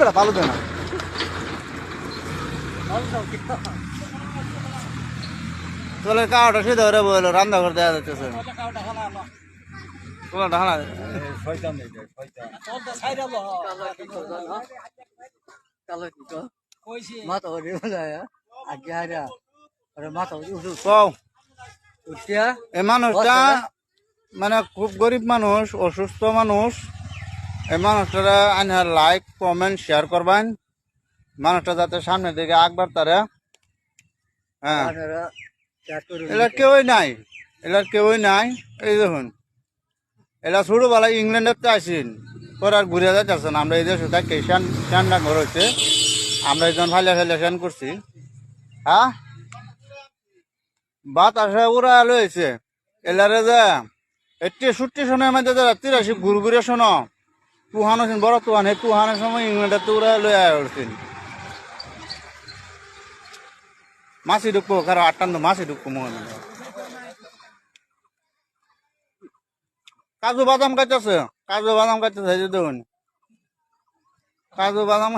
বেটা ভালো দেয় না চলে কাওটা সে ধরে বললো রান্না করে দেওয়া যাচ্ছে তোমার ঢালা এই মানুষটা মানে খুব গরিব মানুষ অসুস্থ মানুষ এই মানুষটা আইনার লাইক কমেন্ট শেয়ার করবেন মানুষটা যাতে সামনের দিকে আগবার তারা হ্যাঁ এলা কেউই নাই এলার কেউই নাই এই দেখুন এলা ছোটবেলায় ইংল্যান্ডের আসেন পরে আর ঘুরে যাচ্ছেন আমরা এই দেশে থাকি স্যান্ডা ঘর হচ্ছে আমরা একজন ফাইলে ফাইলে স্যান করছি হ্যাঁ বাতাসে উড়া লয়েছে এলারে যে 63 সনের মধ্যে যারা 83 ঘুরঘুরে শোনো তুহান আছেন বড় তুহান এই তুহানের সময় ইংল্যান্ডের তো উড়া লয়ে আসছেন মাছি ঢুকবো কারো 58 মাছি ঢুকবো মনে কাজু বাদাম খাইতেছে দেখুন কাজু বাদাম